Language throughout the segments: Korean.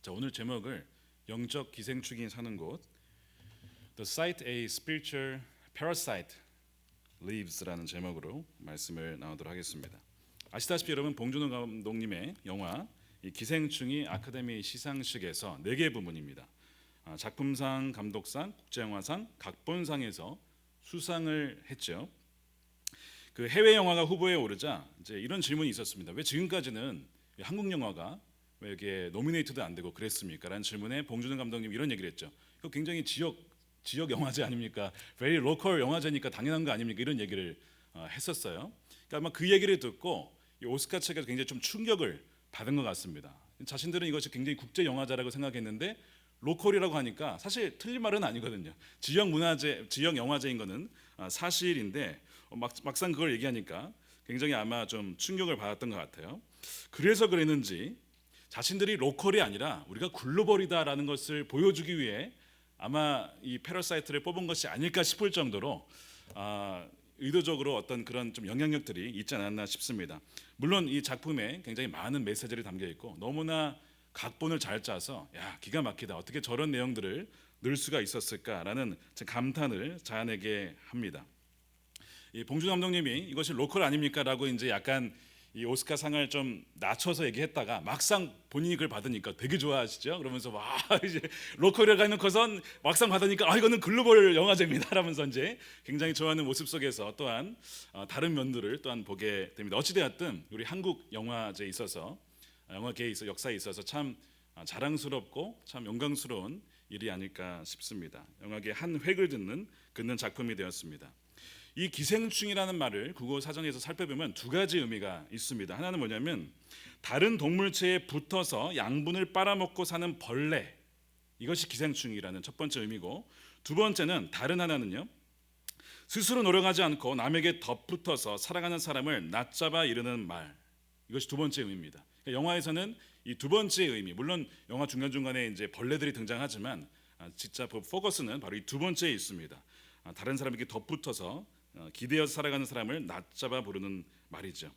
자, 오늘 제목을 영적 기생충이 사는 곳 The site a spiritual parasite lives라는 제목으로 말씀을 나누도록 하겠습니다. 아시다시피 여러분 봉준호 감독님의 영화 이 기생충이 아카데미 시상식에서 4개 부문입니다. 작품상, 감독상, 국제영화상, 각본상에서 수상을 했죠. 그 해외 영화가 후보에 오르자 이제 이런 질문이 있었습니다. 왜 지금까지는 한국 영화가 왜 이게 노미네이트도 안 되고 그랬습니까? 라는 질문에 봉준호 감독님 이런 얘기를 했죠. 이거 굉장히 지역 영화제 아닙니까? very local 영화제니까 당연한 거 아닙니까? 이런 얘기를 했었어요. 그러니까 아마 그 얘기를 듣고 이 오스카 측에서 굉장히 좀 충격을 받은 것 같습니다. 자신들은 이것이 굉장히 국제 영화제라고 생각했는데 로컬이라고 하니까 사실 틀린 말은 아니거든요. 지역 문화제, 지역 영화제인 거는 사실인데 막상 그걸 얘기하니까 굉장히 아마 좀 충격을 받았던 것 같아요. 그래서 그랬는지 자신들이 로컬이 아니라 우리가 글로벌이다라는 것을 보여주기 위해 아마 이 패러사이트를 뽑은 것이 아닐까 싶을 정도로 의도적으로 어떤 그런 좀 영향력들이 있지 않았나 싶습니다. 물론 이 작품에 굉장히 많은 메시지를 담겨 있고 너무나 각본을 잘 짜서 야 기가 막히다 어떻게 저런 내용들을 넣을 수가 있었을까라는 감탄을 자아내게 합니다. 이 봉준호 감독님이 이것이 로컬 아닙니까라고 이제 약간 이 오스카상을 좀 낮춰서 얘기했다가 막상 본인이 그걸 받으니까 되게 좋아하시죠. 그러면서 와 이제 로컬이라고 해놓고선 막상 받으니까 이거는 글로벌 영화제입니다라면서 이제 굉장히 좋아하는 모습 속에서 또한 다른 면들을 또한 보게 됩니다. 어찌되었든 우리 한국 영화제에 있어서 영화계에 있어 역사에 있어서 참 자랑스럽고 참 영광스러운 일이 아닐까 싶습니다. 영화계 한 획을 긋는 작품이 되었습니다. 이 기생충이라는 말을 국어 사전에서 살펴보면 두 가지 의미가 있습니다. 하나는 뭐냐면 다른 동물체에 붙어서 양분을 빨아먹고 사는 벌레, 이것이 기생충이라는 첫 번째 의미고, 두 번째는 다른 하나는요 스스로 노력하지 않고 남에게 덧붙어서 살아가는 사람을 낮잡아 이르는 말, 이것이 두 번째 의미입니다. 그러니까 영화에서는 이 두 번째 의미, 물론 영화 중간중간에 이제 벌레들이 등장하지만 진짜 포커스는 바로 이 두 번째에 있습니다. 다른 사람에게 덧붙어서 기대어서 살아가는 사람을 낮잡아 부르는 말이죠.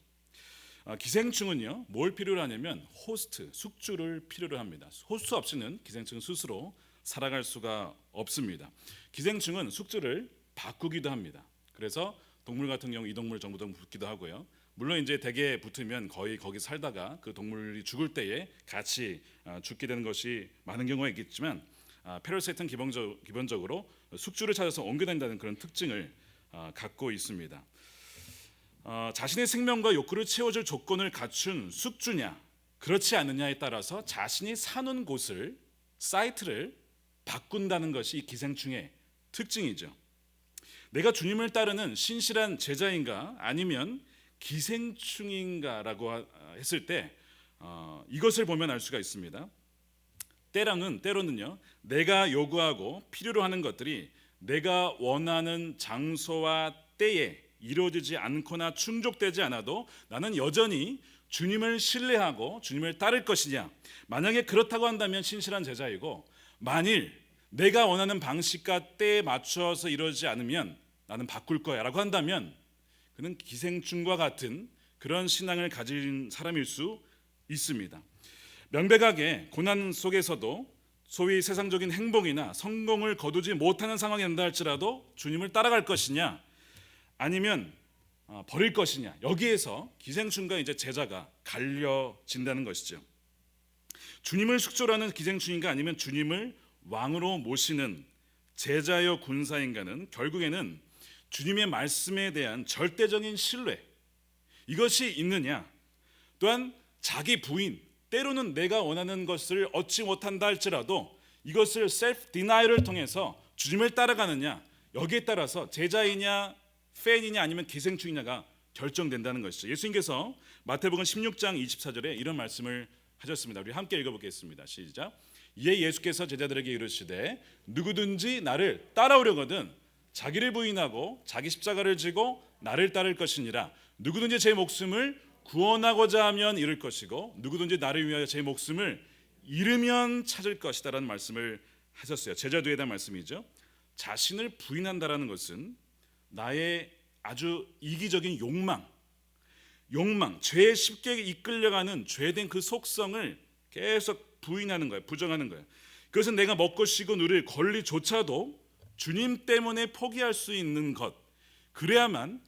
기생충은요 뭘 필요로 하냐면 호스트, 숙주를 필요로 합니다. 호스트 없이는 기생충은 스스로 살아갈 수가 없습니다. 기생충은 숙주를 바꾸기도 합니다. 그래서 동물 같은 경우 이 동물 정부 동물 붙기도 하고요. 물론 이제 대개 붙으면 거의 거기 살다가 그 동물이 죽을 때에 같이 죽게 되는 것이 많은 경우가 있겠지만 패러사이트는 기본적으로 숙주를 찾아서 옮겨다닌다는 그런 특징을 갖고 있습니다. 자신의 생명과 욕구를 채워줄 조건을 갖춘 숙주냐 그렇지 않느냐에 따라서 자신이 사는 곳을 사이트를 바꾼다는 것이 이 기생충의 특징이죠. 내가 주님을 따르는 신실한 제자인가 아니면 기생충인가라고 했을 때 이것을 보면 알 수가 있습니다. 때로는요 내가 요구하고 필요로 하는 것들이 내가 원하는 장소와 때에 이루어지지 않거나 충족되지 않아도 나는 여전히 주님을 신뢰하고 주님을 따를 것이냐, 만약에 그렇다고 한다면 신실한 제자이고, 만일 내가 원하는 방식과 때에 맞춰서 이루어지지 않으면 나는 바꿀 거야 라고 한다면 그는 기생충과 같은 그런 신앙을 가진 사람일 수 있습니다. 명백하게 고난 속에서도 소위 세상적인 행복이나 성공을 거두지 못하는 상황이 된다 할지라도 주님을 따라갈 것이냐 아니면 버릴 것이냐, 여기에서 기생충과 이제 제자가 갈려진다는 것이죠. 주님을 숙주로 하는 기생충인가 아니면 주님을 왕으로 모시는 제자여 군사인가는 결국에는 주님의 말씀에 대한 절대적인 신뢰, 이것이 있느냐, 또한 자기 부인, 때로는 내가 원하는 것을 얻지 못한다 할지라도 이것을 셀프 디나이를 통해서 주님을 따라가느냐, 여기에 따라서 제자이냐 팬이냐 아니면 기생충이냐가 결정된다는 것이죠. 예수님께서 마태복음 16장 24절에 이런 말씀을 하셨습니다. 우리 함께 읽어보겠습니다. 시작. 이에 예수께서 제자들에게 이르시되 누구든지 나를 따라오려거든 자기를 부인하고 자기 십자가를 지고 나를 따를 것이니라. 누구든지 제 목숨을 구원하고자 하면 잃을 것이고 누구든지 나를 위하여 제 목숨을 잃으면 찾을 것이다라는 말씀을 하셨어요. 제자도에 대한 말씀이죠. 자신을 부인한다라는 것은 나의 아주 이기적인 욕망, 죄에 쉽게 이끌려가는 죄된 그 속성을 계속 부인하는 거예요. 부정하는 거예요. 그것은 내가 먹고 쉬고 누릴 권리조차도 주님 때문에 포기할 수 있는 것, 그래야만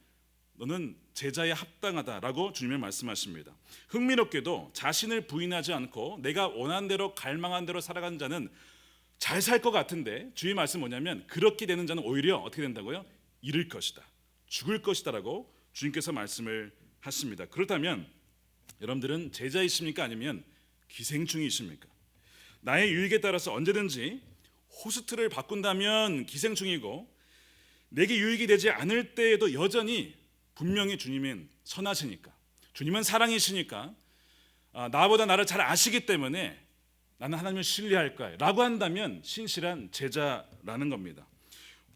너는 제자에 합당하다라고 주님은 말씀하십니다. 흥미롭게도 자신을 부인하지 않고 내가 원한 대로 갈망한 대로 살아가는 자는 잘 살 것 같은데, 주의 말씀 뭐냐면 그렇게 되는 자는 오히려 어떻게 된다고요? 잃을 것이다, 죽을 것이다라고 주님께서 말씀을 하십니다. 그렇다면 여러분들은 제자이십니까? 아니면 기생충이십니까? 나의 유익에 따라서 언제든지 호스트를 바꾼다면 기생충이고, 내게 유익이 되지 않을 때에도 여전히 분명히 주님은 선하시니까, 주님은 사랑이시니까, 나보다 나를 잘 아시기 때문에 나는 하나님을 신뢰할 거야 라고 한다면 신실한 제자라는 겁니다.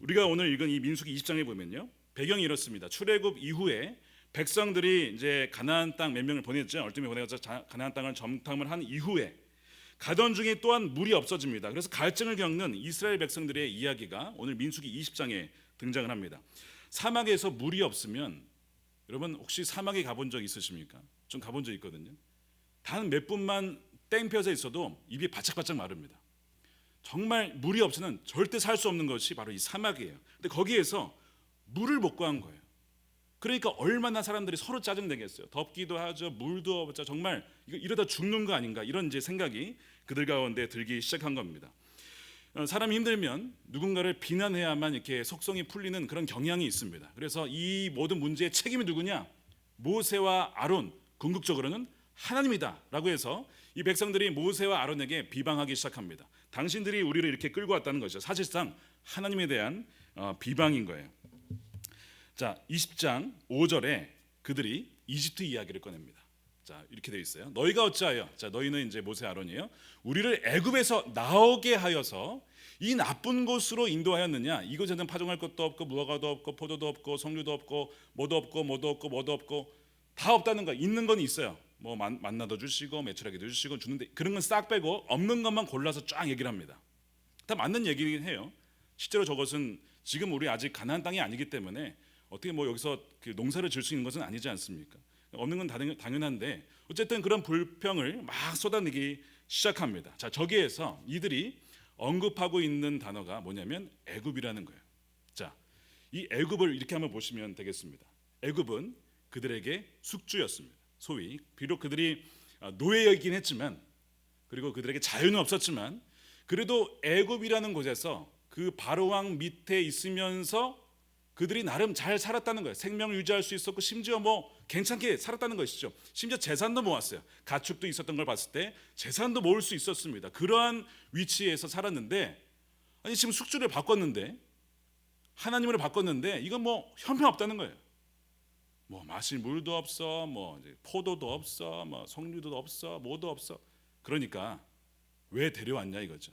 우리가 오늘 읽은 이 민수기 20장에 보면요, 배경이 이렇습니다. 출애굽 이후에 백성들이 이제 가나안 땅 몇 명을 보냈죠. 얼핏 보내서 가나안 땅을 정탐을 한 이후에 가던 중에 또한 물이 없어집니다. 그래서 갈증을 겪는 이스라엘 백성들의 이야기가 오늘 민수기 20장에 등장을 합니다. 사막에서 물이 없으면, 여러분 혹시 사막에 가본 적 있으십니까? 좀 가본 적 있거든요. 단 몇 분만 땡펴져 있어도 입이 바짝바짝 마릅니다. 정말 물이 없이는 절대 살 수 없는 것이 바로 이 사막이에요. 근데 거기에서 물을 못 구한 거예요. 그러니까 얼마나 사람들이 서로 짜증내겠어요. 덥기도 하죠, 물도 없죠. 정말 이러다 죽는 거 아닌가, 이런 이제 생각이 그들 가운데 들기 시작한 겁니다. 사람이 힘들면 누군가를 비난해야만 이렇게 속성이 풀리는 그런 경향이 있습니다. 그래서 이 모든 문제의 책임이 누구냐? 모세와 아론, 궁극적으로는 하나님이다라고 해서 이 백성들이 모세와 아론에게 비방하기 시작합니다. 당신들이 우리를 이렇게 끌고 왔다는 것이죠. 사실상 하나님에 대한 비방인 거예요. 자, 20장 5절에 그들이 이집트 이야기를 꺼냅니다. 자, 이렇게 되어 있어요. 너희가 어찌하여, 자, 너희는 이제 모세 아론이에요. 우리를 애굽에서 나오게 하여서 이 나쁜 곳으로 인도하였느냐? 이곳에는 파종할 것도 없고 무화과도 없고 포도도 없고 석류도 없고 뭐도 없고 다 없다는 거. 있는 건 있어요. 뭐 만나도 주시고 매출하게도 주시고 주는데, 그런 건 싹 빼고 없는 것만 골라서 쫙 얘기를 합니다. 다 맞는 얘기긴 해요. 실제로 저것은 지금 우리 아직 가나안 땅이 아니기 때문에 어떻게 뭐 여기서 그 농사를 지을 수 있는 것은 아니지 않습니까? 없는 건 당연한데 어쨌든 그런 불평을 막 쏟아내기 시작합니다. 자, 저기에서 이들이 언급하고 있는 단어가 뭐냐면 애굽이라는 거예요. 자, 이 애굽을 이렇게 한번 보시면 되겠습니다. 애굽은 그들에게 숙주였습니다. 소위 비록 그들이 노예이긴 했지만, 그리고 그들에게 자유는 없었지만, 그래도 애굽이라는 곳에서 그 바로왕 밑에 있으면서 그들이 나름 잘 살았다는 거예요. 생명을 유지할 수 있었고 심지어 뭐 괜찮게 살았다는 것이죠. 심지어 재산도 모았어요. 가축도 있었던 걸 봤을 때 재산도 모을 수 있었습니다. 그러한 위치에서 살았는데, 아니 지금 숙주를 바꿨는데, 하나님으로 바꿨는데 이건 뭐 형편없다는 거예요. 뭐 마실 물도 없어, 뭐 이제 포도도 없어, 뭐 석류도 없어, 뭐도 없어. 그러니까 왜 데려왔냐 이거죠.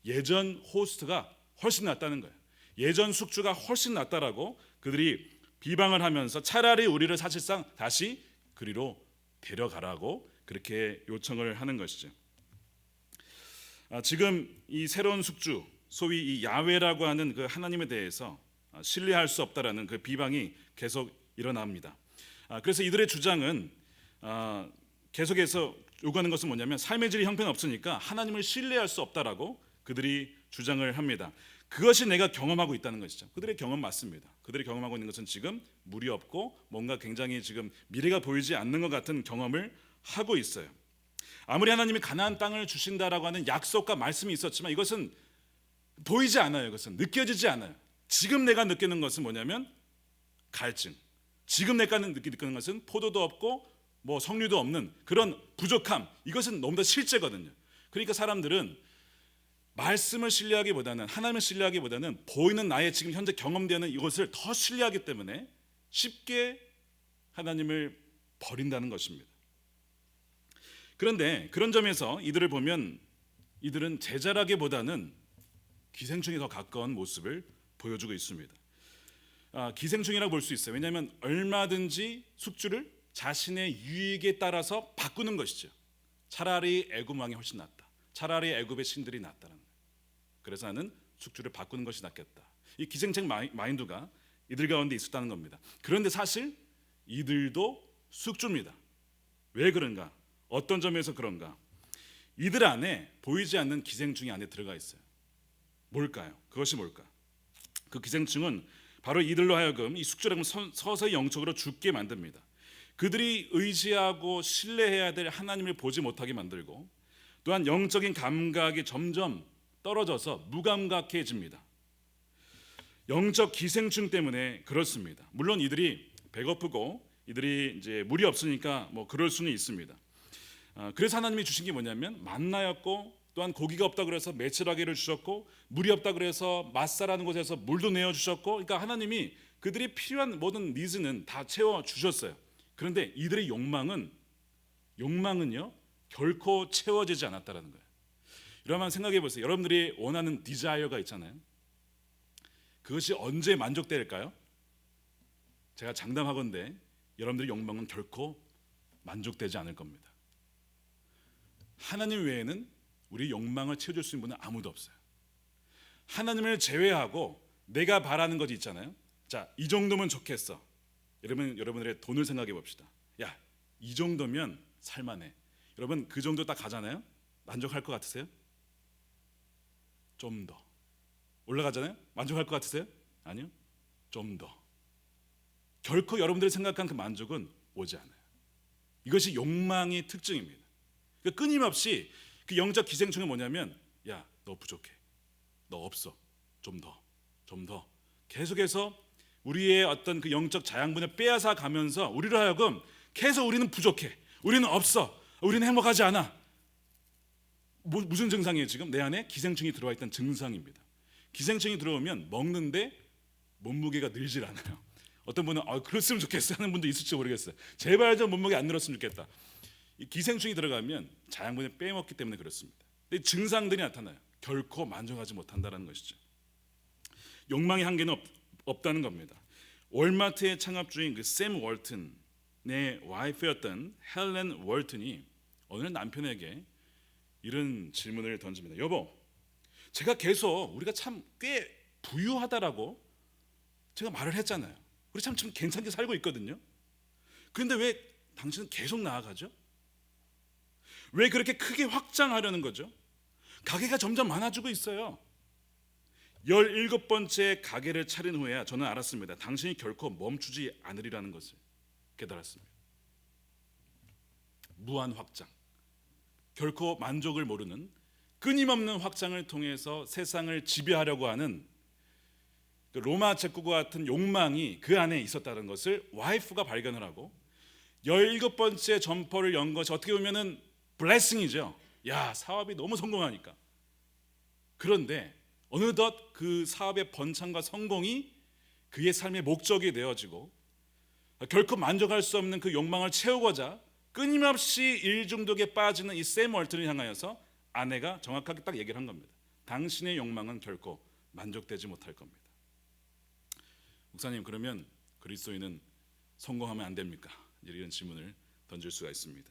예전 호스트가 훨씬 낫다는 거예요. 예전 숙주가 훨씬 낫다라고 그들이 비방을 하면서 차라리 우리를 사실상 다시 그리로 데려가라고 그렇게 요청을 하는 것이죠. 지금 이 새로운 숙주, 소위 이 야훼라고 하는 그 하나님에 대해서 신뢰할 수 없다라는 그 비방이 계속 일어납니다. 그래서 이들의 주장은 계속해서 요구하는 것은 뭐냐면 삶의 질이 형편없으니까 하나님을 신뢰할 수 없다라고 그들이 주장을 합니다. 그것이 내가 경험하고 있다는 것이죠. 그들의 경험 맞습니다. 그들이 경험하고 있는 것은 지금 물이 없고 뭔가 굉장히 지금 미래가 보이지 않는 것 같은 경험을 하고 있어요. 아무리 하나님이 가나안 땅을 주신다라고 하는 약속과 말씀이 있었지만 이것은 보이지 않아요. 이것은 느껴지지 않아요. 지금 내가 느끼는 것은 뭐냐면 갈증. 지금 내가 느끼는 것은 포도도 없고 뭐 석류도 없는 그런 부족함. 이것은 너무 더 실제거든요. 그러니까 사람들은 말씀을 신뢰하기보다는, 하나님을 신뢰하기보다는 보이는 나의 지금 현재 경험되는 이것을 더 신뢰하기 때문에 쉽게 하나님을 버린다는 것입니다. 그런데 그런 점에서 이들을 보면 이들은 제자라기보다는 기생충에 더 가까운 모습을 보여주고 있습니다. 기생충이라고 볼 수 있어요. 왜냐하면 얼마든지 숙주를 자신의 유익에 따라서 바꾸는 것이죠. 차라리 애굽 왕이 훨씬 낫다. 차라리 애굽의 신들이 낫다는 거예요. 그래서 나는 숙주를 바꾸는 것이 낫겠다. 이 기생충 마인드가 이들 가운데 있었다는 겁니다. 그런데 사실 이들도 숙주입니다. 왜 그런가? 어떤 점에서 그런가? 이들 안에 보이지 않는 기생충이 안에 들어가 있어요. 뭘까요? 그것이 뭘까? 그 기생충은 바로 이들로 하여금 이 숙주라면 서서히 영적으로 죽게 만듭니다. 그들이 의지하고 신뢰해야 될 하나님을 보지 못하게 만들고, 또한 영적인 감각이 점점 떨어져서 무감각해집니다. 영적 기생충 때문에 그렇습니다. 물론 이들이 배고프고 이들이 이제 물이 없으니까 뭐 그럴 수는 있습니다. 그래서 하나님이 주신 게 뭐냐면 만나였고, 또한 고기가 없다 그래서 메추라기를 주셨고, 물이 없다 그래서 마사라는 곳에서 물도 내어 주셨고, 그러니까 하나님이 그들이 필요한 모든 니즈는 다 채워 주셨어요. 그런데 이들의 욕망은요 결코 채워지지 않았다라는 거예요. 여러분 생각해 보세요. 여러분들이 원하는 디자이어가 있잖아요. 그것이 언제 만족될까요? 제가 장담하건대 여러분들의 욕망은 결코 만족되지 않을 겁니다. 하나님 외에는 우리 욕망을 채워줄 수 있는 분은 아무도 없어요. 하나님을 제외하고 내가 바라는 것이 있잖아요. 자, 이 정도면 좋겠어. 여러분들의 돈을 생각해 봅시다. 야, 이 정도면 살만해. 여러분 그 정도 딱 가잖아요. 만족할 것 같으세요? 좀 더 올라가잖아요. 만족할 것 같으세요? 아니요. 좀 더. 결코 여러분들이 생각한 그 만족은 오지 않아요. 이것이 욕망의 특징입니다. 그러니까 끊임없이 그 영적 기생충은 뭐냐면, 야, 너 부족해, 너 없어, 좀 더, 좀 더, 계속해서 우리의 어떤 그 영적 자양분을 빼앗아 가면서 우리로 하여금 계속 우리는 부족해, 우리는 없어, 우리는 행복하지 않아. 무슨 증상이에요? 지금 내 안에 기생충이 들어와 있다는 증상입니다. 기생충이 들어오면 먹는데 몸무게가 늘질 않아요. 어떤 분은 그랬으면 좋겠어 하는 분도 있을지 모르겠어요. 제발 좀 몸무게 안 늘었으면 좋겠다. 이 기생충이 들어가면 자양분을 빼먹기 때문에 그렇습니다. 근데 증상들이 나타나요. 결코 만족하지 못한다는 것이죠. 욕망의 한계는 없다는 겁니다. 월마트의 창업주인 그 샘 월튼의 와이프였던 헬렌 월튼이 어느 날 남편에게 이런 질문을 던집니다. 여보, 제가 계속 우리가 참 꽤 부유하다라고 제가 말을 했잖아요. 우리 참 괜찮게 살고 있거든요. 그런데 왜 당신은 계속 나아가죠? 왜 그렇게 크게 확장하려는 거죠? 가게가 점점 많아지고 있어요. 17번째 가게를 차린 후에야 저는 알았습니다. 당신이 결코 멈추지 않으리라는 것을 깨달았습니다. 무한 확장, 결코 만족을 모르는 끊임없는 확장을 통해서 세상을 지배하려고 하는 로마 제국과 같은 욕망이 그 안에 있었다는 것을 와이프가 발견을 하고 17번째 점포를 연 것이 어떻게 보면은 블레싱이죠. 야, 사업이 너무 성공하니까. 그런데 어느덧 그 사업의 번창과 성공이 그의 삶의 목적이 되어지고 결코 만족할 수 없는 그 욕망을 채우고자 끊임없이 일 중독에 빠지는 이 샘 월튼을 향하여서 아내가 정확하게 딱 얘기를 한 겁니다. 당신의 욕망은 결코 만족되지 못할 겁니다. 목사님, 그러면 그리스도인은 성공하면 안 됩니까? 이런 질문을 던질 수가 있습니다.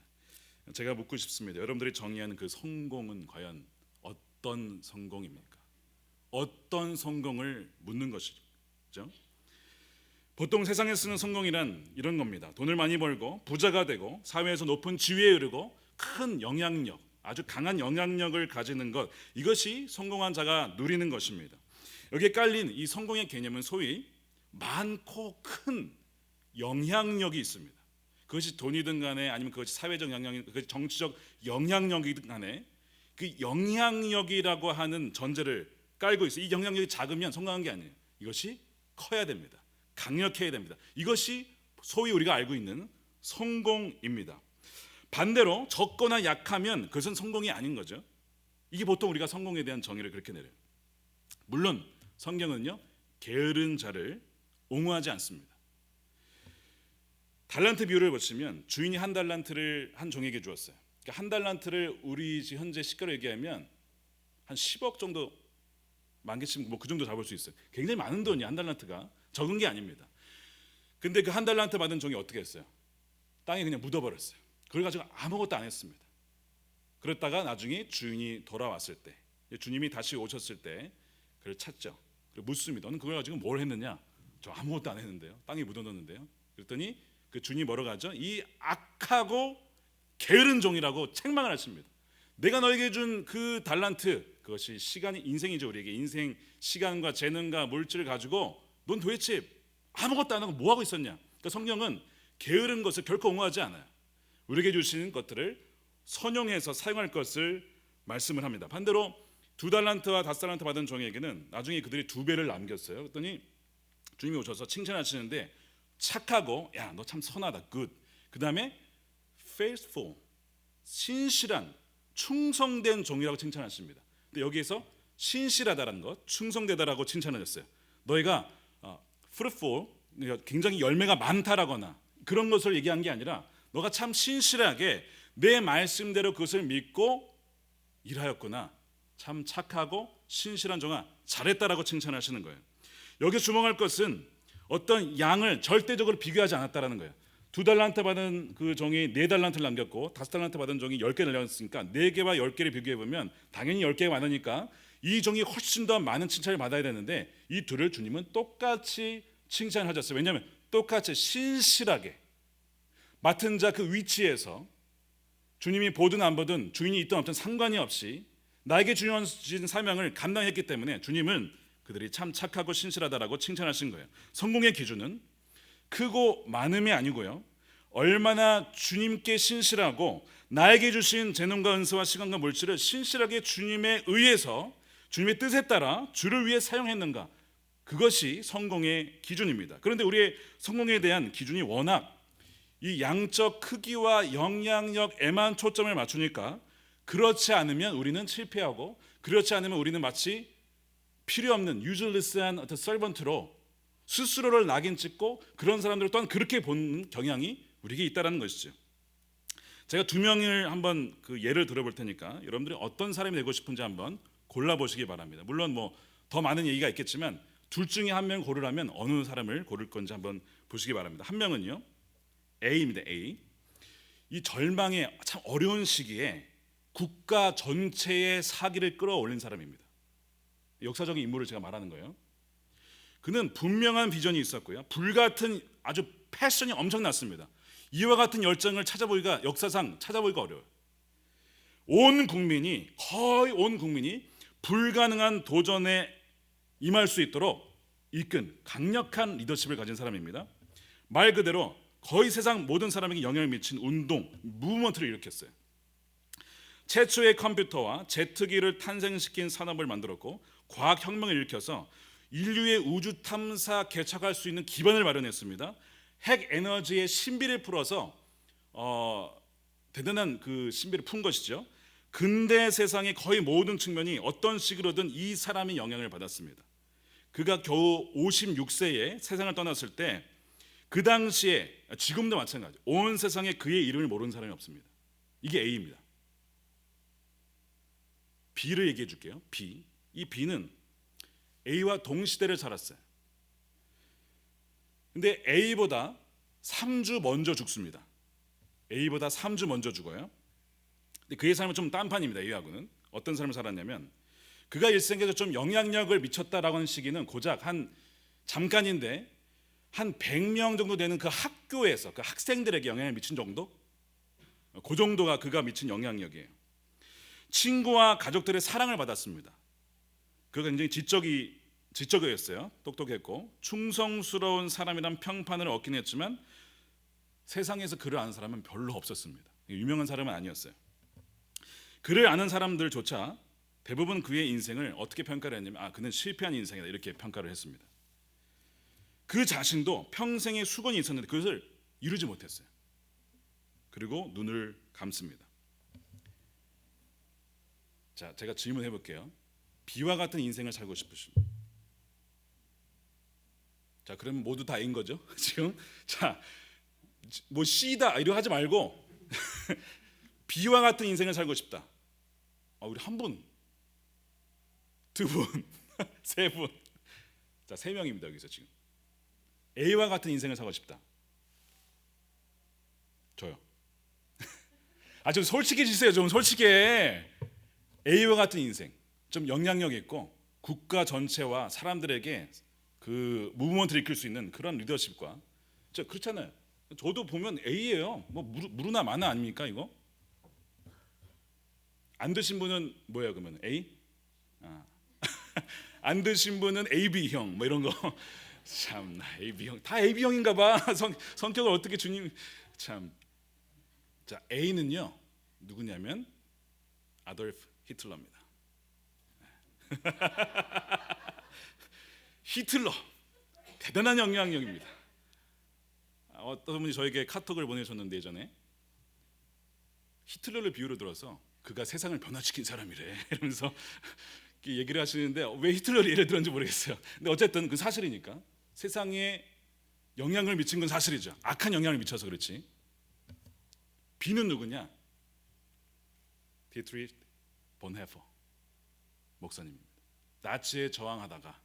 제가 묻고 싶습니다. 여러분들이 정의하는 그 성공은 과연 어떤 성공입니까? 어떤 성공을 묻는 것이죠. 보통 세상에 쓰는 성공이란 이런 겁니다. 돈을 많이 벌고 부자가 되고 사회에서 높은 지위에 이르고 큰 영향력, 아주 강한 영향력을 가지는 것, 이것이 성공한 자가 누리는 것입니다. 여기에 깔린 이 성공의 개념은 소위 많고 큰 영향력이 있습니다. 그것이 돈이든 간에 아니면 그것이 사회적 영향력, 그것이 정치적 영향력이든 간에 그 영향력이라고 하는 전제를 깔고 있어요. 이 영향력이 작으면 성공한 게 아니에요. 이것이 커야 됩니다. 강력해야 됩니다. 이것이 소위 우리가 알고 있는 성공입니다. 반대로 적거나 약하면 그것은 성공이 아닌 거죠. 이게 보통 우리가 성공에 대한 정의를 그렇게 내려요. 물론 성경은요, 게으른 자를 옹호하지 않습니다. 달란트 비유를 보시면 주인이 한 달란트를 한 종에게 주었어요. 그러니까 한 달란트를 우리 현재 시가로 얘기하면 한 10억 정도, 많게치면 뭐 그 정도 잡을 수 있어요. 굉장히 많은 돈이 한 달란트가 적은 게 아닙니다. 근데 그 한 달란트 받은 종이 어떻게 했어요? 땅에 그냥 묻어버렸어요. 그걸 가지고 아무것도 안 했습니다. 그랬다가 나중에 주인이 돌아왔을 때, 주님이 다시 오셨을 때 그를 찾죠. 그리고 묻습니다. 너는 그걸 가지고 뭘 했느냐? 저 아무것도 안 했는데요. 땅에 묻어놓는데요. 그랬더니 그 주인이 뭐라고 하죠? 이 악하고 게으른 종이라고 책망을 하십니다. 내가 너에게 준 그 달란트, 그것이 시간이 인생이죠. 우리에게 인생, 시간과 재능과 물질을 가지고 넌 도대체 아무것도 안 하고 뭐 하고 있었냐? 그러니까 성경은 게으른 것을 결코 옹호하지 않아요. 우리에게 주시는 것들을 선용해서 사용할 것을 말씀을 합니다. 반대로 2달란트와 5달란트 받은 종에게는 나중에 그들이 2배를 남겼어요. 그랬더니 주님이 오셔서 칭찬하시는데 착하고, 야, 너 참 선하다, good. 그 다음에 faithful, 신실한, 충성된 종이라고 칭찬하십니다. 근데 여기에서 신실하다라는 것, 충성되다라고 칭찬하셨어요. 너희가 fruitful, 굉장히 열매가 많다라거나 그런 것을 얘기한 게 아니라 너가 참 신실하게 내 말씀대로 그것을 믿고 일하였구나. 참 착하고 신실한 종아, 잘했다라고 칭찬하시는 거예요. 여기 주목할 것은 어떤 양을 절대적으로 비교하지 않았다라는 거예요. 2달란트 받은 그 종이 4달란트를 남겼고 5달란트 받은 종이 10개를 남겼으니까 4개와 10개를 비교해보면 당연히 10개가 많으니까 이 종이 훨씬 더 많은 칭찬을 받아야 되는데 이 둘을 주님은 똑같이 칭찬하셨어요. 왜냐하면 똑같이 신실하게 맡은 자 그 위치에서 주님이 보든 안 보든 주인이 있든 없든 상관이 없이 나에게 주신 사명을 감당했기 때문에 주님은 그들이 참 착하고 신실하다라고 칭찬하신 거예요. 성공의 기준은 크고 많음이 아니고요, 얼마나 주님께 신실하고 나에게 주신 재능과 은사와 시간과 물질을 신실하게 주님에 의해서 주님의 뜻에 따라 주를 위해 사용했는가, 그것이 성공의 기준입니다. 그런데 우리의 성공에 대한 기준이 워낙 이 양적 크기와 영향력에만 초점을 맞추니까 그렇지 않으면 우리는 실패하고, 그렇지 않으면 우리는 마치 필요 없는 useless한 어떤 서번트로 스스로를 낙인 찍고 그런 사람들 또한 그렇게 보는 경향이 우리에게 있다는 것이죠. 제가 2명을 한번 그 예를 들어볼 테니까 여러분들이 어떤 사람이 되고 싶은지 한번 골라보시기 바랍니다. 물론 뭐 더 많은 얘기가 있겠지만 둘 중에 한 명 고르라면 어느 사람을 고를 건지 한번 보시기 바랍니다. 한 명은요, A입니다. A. 이 절망의 참 어려운 시기에 국가 전체의 사기를 끌어올린 사람입니다. 역사적인 인물을 제가 말하는 거예요. 그는 분명한 비전이 있었고요, 불같은 아주 패션이 엄청났습니다. 이와 같은 열정을 찾아보기가, 역사상 찾아보기가 어려워요. 거의 온 국민이 불가능한 도전에 임할 수 있도록 이끈 강력한 리더십을 가진 사람입니다. 말 그대로 거의 세상 모든 사람에게 영향을 미친 운동, 무브먼트를 일으켰어요. 최초의 컴퓨터와 제트기를 탄생시킨 산업을 만들었고 과학혁명을 일으켜서 인류의 우주 탐사 개척할 수 있는 기반을 마련했습니다. 핵 에너지의 신비를 풀어서 대단한 그 신비를 푼 것이죠. 근대 세상의 거의 모든 측면이 어떤 식으로든 이 사람의 영향을 받았습니다. 그가 겨우 56세에 세상을 떠났을 때 그 당시에, 지금도 마찬가지, 온 세상에 그의 이름을 모르는 사람이 없습니다. 이게 A입니다. B를 얘기해 줄게요. B. 이 B는 A와 동시대를 살았어요. 근데 A보다 3주 먼저 죽습니다. A보다 3주 먼저 죽어요. 근데 그의 삶은 좀 딴판입니다. A하고는 어떤 삶을 살았냐면, 그가 일생에서 좀 영향력을 미쳤다라고 하는 시기는 고작 한 잠깐인데 한 100명 정도 되는 그 학교에서 그 학생들에게 영향을 미친 정도? 그 정도가 그가 미친 영향력이에요. 친구와 가족들의 사랑을 받았습니다. 그가 굉장히 지적이었어요. 똑똑했고 충성스러운 사람이란 평판을 얻긴 했지만 세상에서 그를 아는 사람은 별로 없었습니다. 유명한 사람은 아니었어요. 그를 아는 사람들조차 대부분 그의 인생을 어떻게 평가를 했냐면, 그는 실패한 인생이다, 이렇게 평가를 했습니다. 그 자신도 평생의 수건이 있었는데 그것을 이루지 못했어요. 그리고 눈을 감습니다. 자, 제가 질문해 볼게요. B와 같은 인생을 살고 싶으십니까? 자, 그러면 모두 다 A인 거죠? 지금 자, 뭐 C다 이러고 하지 말고 B와 같은 인생을 살고 싶다. 우리 한 분, 두 분, 세 분, 자, 3명입니다 여기서 지금. A와 같은 인생을 살고 싶다. 저요. 좀 솔직해지세요. 좀 솔직해. A와 같은 인생, 좀 영향력 있고 국가 전체와 사람들에게 그 무브먼트를 이끌 수 있는 그런 리더십과, 그렇잖아요. 저도 보면 A예요. 뭐 무르나 마나 아닙니까 이거? 안 드신 분은 뭐예요 그러면? A? 아. 안 드신 분은 AB형 뭐 이런 거. 참 AB형 다 AB형인가 봐. 성격을 어떻게 주님 참. 자, A는요 누구냐면 아돌프 히틀러입니다. 히틀러 대단한 영향력입니다. 어떤 분이 저에게 카톡을 보내셨는데 예전에 히틀러를 비유로 들어서 그가 세상을 변화시킨 사람이래 이러면서 얘기를 하시는데 왜 히틀러를 예를 들었는지 모르겠어요. 근데 어쨌든 그 사실이니까 세상에 영향을 미친 건 사실이죠. 악한 영향을 미쳐서 그렇지. B는 누구냐? 디트리히 본헤퍼 목사님입니다. 나치에 저항하다가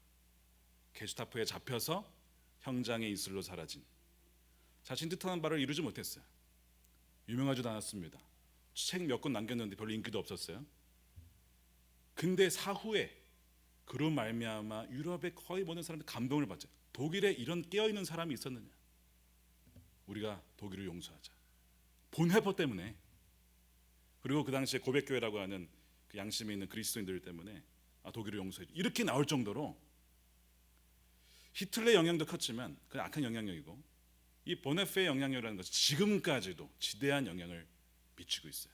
게슈타포에 잡혀서 형장의 이슬로 사라진, 자신 뜻하는 바를 이루지 못했어요. 유명하지도 않았습니다. 책 몇 권 남겼는데 별로 인기도 없었어요. 근데 사후에 그로 말미암아 유럽의 거의 모든 사람들 감동을 받죠. 독일에 이런 깨어있는 사람이 있었느냐. 우리가 독일을 용서하자. 본헤퍼 때문에. 그리고 그 당시에 고백교회라고 하는 그 양심에 있는 그리스도인들 때문에 독일을 용서해. 이렇게 나올 정도로 히틀러의 영향도 컸지만 그 악한 영향력이고, 이 본헤퍼의 영향력이라는 것은 지금까지도 지대한 영향을 미치고 있어요.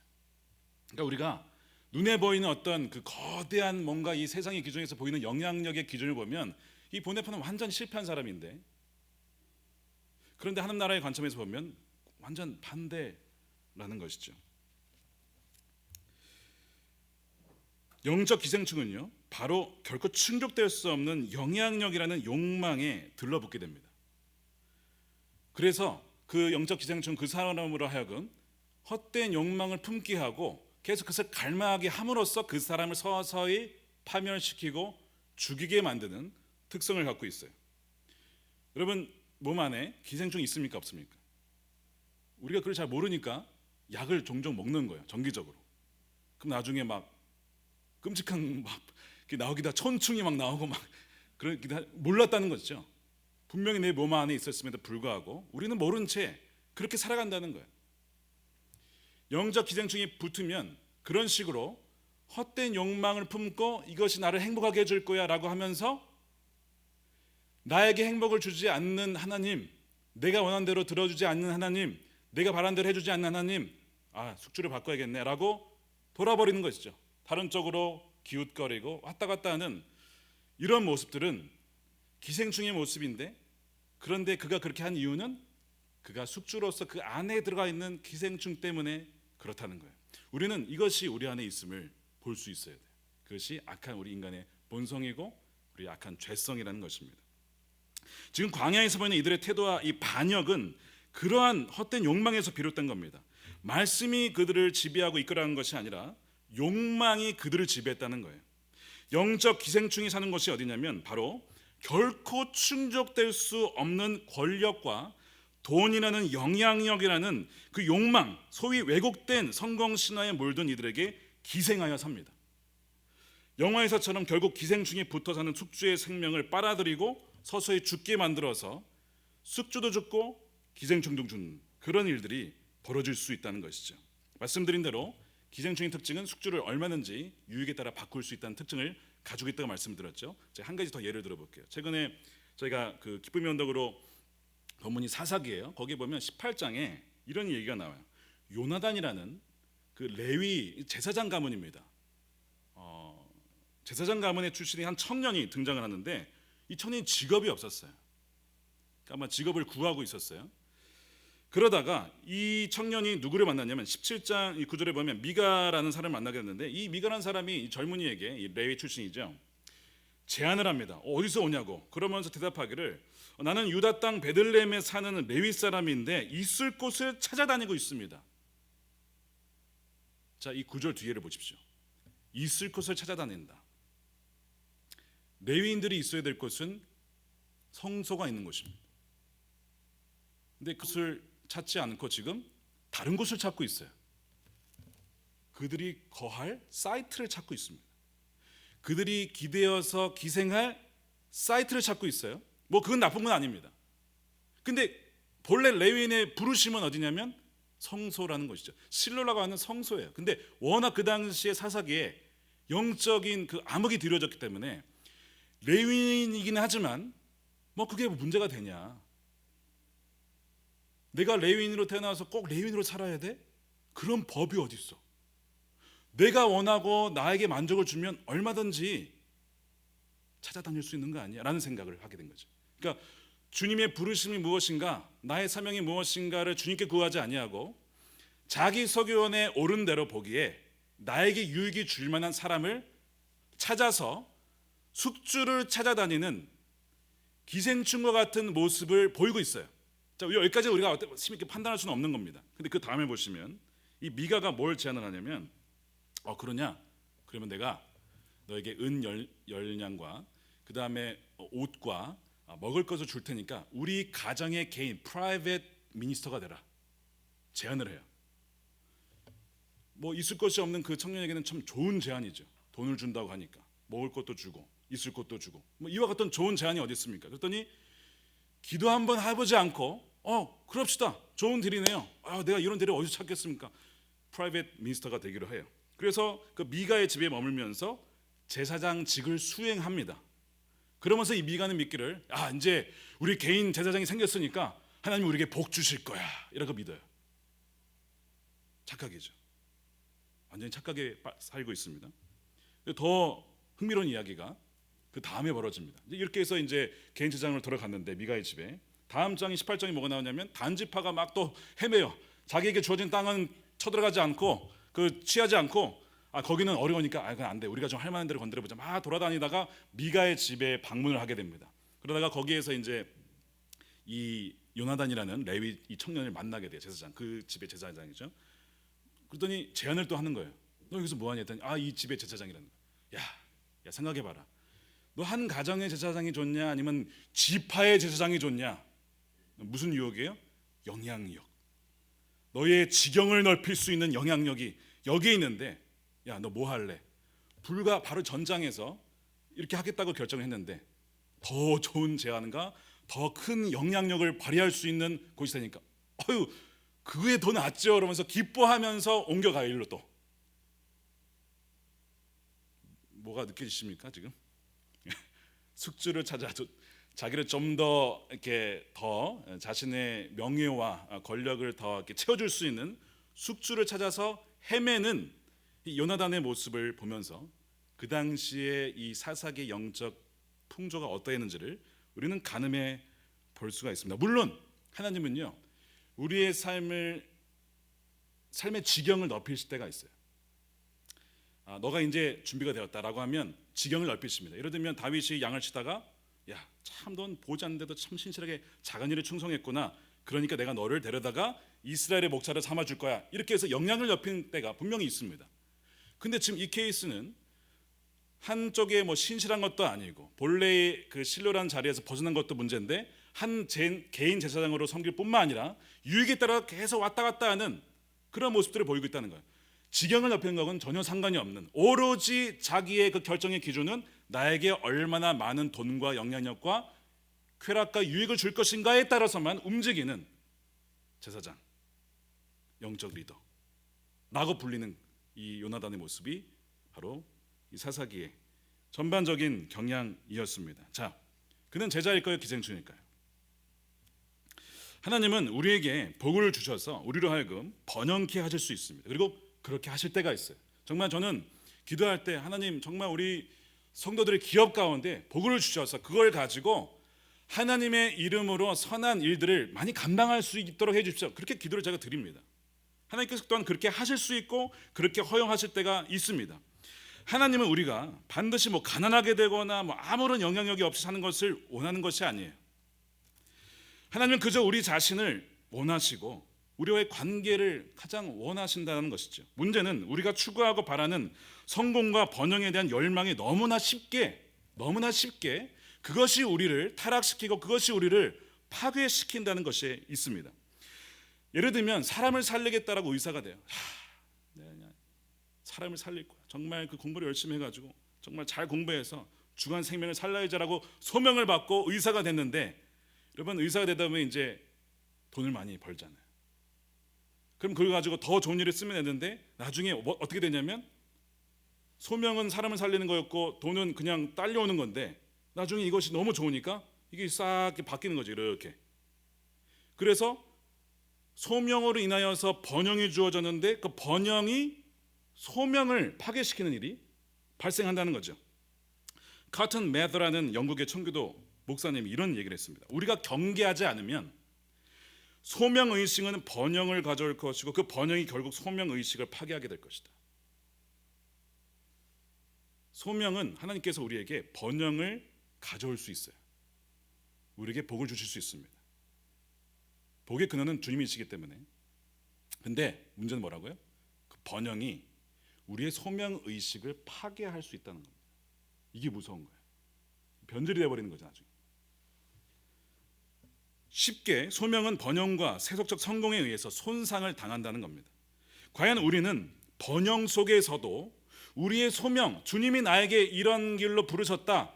그러니까 우리가 눈에 보이는 어떤 그 거대한 뭔가 이 세상의 기준에서 보이는 영향력의 기준을 보면 이 본헤퍼는 완전 실패한 사람인데, 그런데 하나님 나라의 관점에서 보면 완전 반대라는 것이죠. 영적 기생충은요 바로 결코 충족될 수 없는 영향력이라는 욕망에 들러붙게 됩니다. 그래서 그 영적 기생충 그 사람으로 하여금 헛된 욕망을 품게 하고 계속 그것을 갈망하게 함으로써 그 사람을 서서히 파멸시키고 죽이게 만드는 특성을 갖고 있어요. 여러분 몸 안에 기생충이 있습니까 없습니까? 우리가 그걸 잘 모르니까 약을 종종 먹는 거예요, 정기적으로. 그럼 나중에 막 끔찍한 막 나오기다 천충이 막 나오고 막 그러기다 몰랐다는 거죠. 분명히 내 몸 안에 있었음에도 불구하고 우리는 모른 채 그렇게 살아간다는 거예요. 영적 기생충이 붙으면 그런 식으로 헛된 욕망을 품고 이것이 나를 행복하게 해줄 거야 라고 하면서 나에게 행복을 주지 않는 하나님, 내가 원하는 대로 들어주지 않는 하나님, 내가 바란 대로 해주지 않는 하나님, 숙주를 바꿔야겠네 라고 돌아버리는 것이죠. 다른 쪽으로 기웃거리고 왔다 갔다 하는 이런 모습들은 기생충의 모습인데, 그런데 그가 그렇게 한 이유는 그가 숙주로서 그 안에 들어가 있는 기생충 때문에 그렇다는 거예요. 우리는 이것이 우리 안에 있음을 볼 수 있어야 돼요. 그것이 악한 우리 인간의 본성이고 우리 악한 죄성이라는 것입니다. 지금 광야에서 보이는 이들의 태도와 이 반역은 그러한 헛된 욕망에서 비롯된 겁니다. 말씀이 그들을 지배하고 이끌어가는 것이 아니라 욕망이 그들을 지배했다는 거예요. 영적 기생충이 사는 곳이 어디냐면 바로 결코 충족될 수 없는 권력과 돈이라는 영향력이라는 그 욕망, 소위 왜곡된 성공 신화에 몰든 이들에게 기생하여 삽니다. 영화에서처럼 결국 기생충이 붙어 사는 숙주의 생명을 빨아들이고 서서히 죽게 만들어서 숙주도 죽고 기생충도 죽는 그런 일들이 벌어질 수 있다는 것이죠. 말씀드린 대로 기생충의 특징은 숙주를 얼마든지 유익에 따라 바꿀 수 있다는 특징을 가지고 있다고 말씀드렸죠. 제가 한 가지 더 예를 들어볼게요. 최근에 저희가 그 기쁨의 언덕으로 본문이 사사기예요. 거기 보면 18장에 이런 얘기가 나와요. 요나단이라는 그 레위 제사장 가문입니다. 제사장 가문의 출신이 한 청년이 등장을 하는데 이 청년이 직업이 없었어요. 그러니까 아마 직업을 구하고 있었어요. 그러다가 이 청년이 누구를 만났냐면 17장 이 구절에 보면 미가라는 사람을 만나게 됐는데, 이 미가라는 사람이 이 젊은이에게, 이 레위 출신이죠, 제안을 합니다. 어디서 오냐고. 그러면서 대답하기를 나는 유다 땅 베들레헴에 사는 레위 사람인데 있을 곳을 찾아다니고 있습니다. 자, 이 구절 뒤에를 보십시오. 있을 곳을 찾아다닌다. 레위인들이 있어야 될 곳은 성소가 있는 곳입니다. 근데 그것을 찾지 않고 지금 다른 곳을 찾고 있어요. 그들이 거할 사이트를 찾고 있습니다. 그들이 기대어서 기생할 사이트를 찾고 있어요. 뭐 그건 나쁜 건 아닙니다. 근데 본래 레위인의 부르심은 어디냐면 성소라는 것이죠. 실로라고 하는 성소예요. 근데 워낙 그 당시의 사사기에 영적인 그 암흑이 들여졌기 때문에 레위인이긴 하지만 뭐 그게 문제가 되냐? 내가 레위인으로 태어나서 꼭 레위인으로 살아야 돼? 그런 법이 어디 있어? 내가 원하고 나에게 만족을 주면 얼마든지 찾아다닐 수 있는 거 아니야? 라는 생각을 하게 된 거죠. 그러니까 주님의 부르심이 무엇인가, 나의 사명이 무엇인가를 주님께 구하지 아니하고 자기 서기원에 옳은 대로 보기에 나에게 유익이 줄 만한 사람을 찾아서 숙주를 찾아다니는 기생충과 같은 모습을 보이고 있어요. 자, 여기까지 우리가 힘 있게 판단할 수는 없는 겁니다. 근데 그 다음에 보시면 이 미가가 뭘 제안을 하냐면 그러냐? 그러면 내가 너에게 은 10냥과 그 다음에 옷과 먹을 것을 줄 테니까 우리 가정의 개인 프라이빗 미니스터가 되라. 제안을 해요. 뭐 있을 것이 없는 그 청년에게는 참 좋은 제안이죠. 돈을 준다고 하니까 먹을 것도 주고 있을 것도 주고 뭐 이와 같은 좋은 제안이 어디 있습니까? 그랬더니 기도 한번 해보지 않고 그럽시다. 좋은 딜이네요. 내가 이런 딜을 어디서 찾겠습니까? 프라이빗 미니스터가 되기로 해요. 그래서 그 미가의 집에 머물면서 제사장직을 수행합니다. 그러면서 이 미가는 믿기를 이제 우리 개인 제사장이 생겼으니까 하나님 우리에게 복 주실 거야 이라고 믿어요. 착각이죠. 완전히 착각에 살고 있습니다. 더 흥미로운 이야기가 그 다음에 벌어집니다. 이렇게 해서 이제 개인 제사장으로 돌아갔는데 미가의 집에 다음 장이 18장이 뭐가 나오냐면 단지파가 막 또 헤매요. 자기에게 주어진 땅은 쳐들어가지 않고 취하지 않고 거기는 어려우니까 그건 안 돼. 우리가 좀 할 만한 데를 건드려 보자. 막 돌아다니다가 미가의 집에 방문을 하게 됩니다. 그러다가 거기에서 이제 이 요나단이라는 레위 이 청년을 만나게 돼요. 제사장. 그 집의 제사장이죠. 그랬더니 제안을 또 하는 거예요. 너 여기서 뭐 하냐 했더니 이 집의 제사장이라는 거야. 야 생각해 봐라. 너 한 가정의 제사장이 좋냐 아니면 지파의 제사장이 좋냐? 무슨 유혹이에요? 영향력. 너의 지경을 넓힐 수 있는 영향력이 여기에 있는데 야 너 뭐 할래? 불과 바로 전장에서 이렇게 하겠다고 결정을 했는데 더 좋은 제안과 더 큰 영향력을 발휘할 수 있는 곳이 되니까 그게 더 낫죠. 그러면서 기뻐하면서 옮겨가요. 일로 또 뭐가 느껴지십니까 지금? 숙주를 찾아 자기를 좀 더 이렇게 더 자신의 명예와 권력을 더 이렇게 채워줄 수 있는 숙주를 찾아서 헤매는 이 요나단의 모습을 보면서 그 당시에 이 사사기의 영적 풍조가 어떠했는지를 우리는 가늠해 볼 수가 있습니다. 물론 하나님은요 우리의 삶의 지경을 높이실 때가 있어요. 너가 이제 준비가 되었다라고 하면 지경을 넓히십니다. 예를 들면 다윗이 양을 치다가 참 넌 보지 않는데도 참 신실하게 작은 일에 충성했구나. 그러니까 내가 너를 데려다가 이스라엘의 목자를 삼아줄 거야. 이렇게 해서 영향을 넓힌 때가 분명히 있습니다. 근데 지금 이 케이스는 한쪽에 뭐 신실한 것도 아니고 본래의 그 신료라는 자리에서 벗어난 것도 문제인데 개인 제사장으로 섬길 뿐만 아니라 유익에 따라 계속 왔다 갔다 하는 그런 모습들을 보이고 있다는 거예요. 지경을 넓히는 것은 전혀 상관이 없는 오로지 자기의 그 결정의 기준은 나에게 얼마나 많은 돈과 영향력과 쾌락과 유익을 줄 것인가에 따라서만 움직이는 제사장, 영적 리더라고 불리는 이 요나단의 모습이 바로 이 사사기의 전반적인 경향이었습니다. 자, 그는 제자일까요? 기생충일까요? 하나님은 우리에게 복을 주셔서 우리로 하여금 번영케 하실 수 있습니다. 그리고 그렇게 하실 때가 있어요. 정말 저는 기도할 때 하나님 정말 우리 성도들의 기업 가운데 복을 주셔서 그걸 가지고 하나님의 이름으로 선한 일들을 많이 감당할 수 있도록 해주십시오. 그렇게 기도를 제가 드립니다. 하나님께서 또한 그렇게 하실 수 있고 그렇게 허용하실 때가 있습니다. 하나님은 우리가 반드시 뭐 가난하게 되거나 뭐 아무런 영향력이 없이 사는 것을 원하는 것이 아니에요. 하나님은 그저 우리 자신을 원하시고 우리와의 관계를 가장 원하신다는 것이죠. 문제는 우리가 추구하고 바라는 성공과 번영에 대한 열망이 너무나 쉽게 그것이 우리를 타락시키고 그것이 우리를 파괴시킨다는 것이 있습니다. 예를 들면 사람을 살리겠다라고 의사가 돼요. 사람을 살릴 거야. 정말 그 공부를 열심히 해가지고 정말 잘 공부해서 주간 생명을 살려야지라고 소명을 받고 의사가 됐는데 여러분 의사가 되다 보면 이제 돈을 많이 벌잖아요. 그럼 그걸 가지고 더 좋은 일을 쓰면 되는데 나중에 어떻게 되냐면 소명은 사람을 살리는 거였고 돈은 그냥 딸려오는 건데 나중에 이것이 너무 좋으니까 이게 싹 바뀌는 거죠. 이렇게. 그래서 소명으로 인하여서 번영이 주어졌는데 그 번영이 소명을 파괴시키는 일이 발생한다는 거죠. 카튼 매더라는 영국의 청교도 목사님이 이런 얘기를 했습니다. 우리가 경계하지 않으면 소명의식은 번영을 가져올 것이고 그 번영이 결국 소명의식을 파괴하게 될 것이다. 소명은 하나님께서 우리에게 번영을 가져올 수 있어요. 우리에게 복을 주실 수 있습니다. 복의 근원은 주님이시기 때문에. 근데 문제는 뭐라고요? 그 번영이 우리의 소명의식을 파괴할 수 있다는 겁니다. 이게 무서운 거예요. 변절이 되어버리는 거죠 나중에. 쉽게 소명은 번영과 세속적 성공에 의해서 손상을 당한다는 겁니다. 과연 우리는 번영 속에서도 우리의 소명, 주님이 나에게 이런 길로 부르셨다,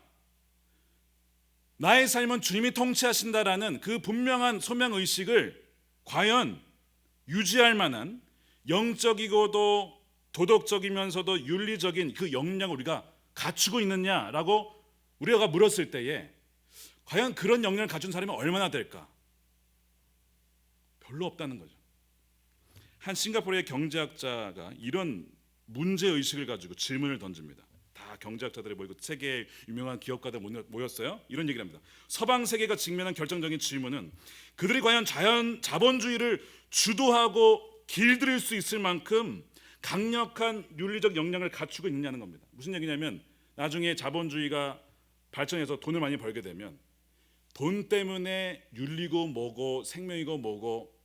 나의 삶은 주님이 통치하신다라는 그 분명한 소명의식을 과연 유지할 만한 영적이고도 도덕적이면서도 윤리적인 그 역량을 우리가 갖추고 있느냐라고 우리가 물었을 때에 과연 그런 역량을 갖춘 사람이 얼마나 될까? 별로 없다는 거죠. 한 싱가포르의 경제학자가 이런 문제의식을 가지고 질문을 던집니다. 다 경제학자들이 모이고 세계의 유명한 기업가들 모였어요. 이런 얘기를 합니다. 서방 세계가 직면한 결정적인 질문은 그들이 과연 자본주의를 주도하고 길들일 수 있을 만큼 강력한 윤리적 역량을 갖추고 있느냐는 겁니다. 무슨 얘기냐면 나중에 자본주의가 발전해서 돈을 많이 벌게 되면 돈 때문에 윤리고 뭐고 생명이고 뭐고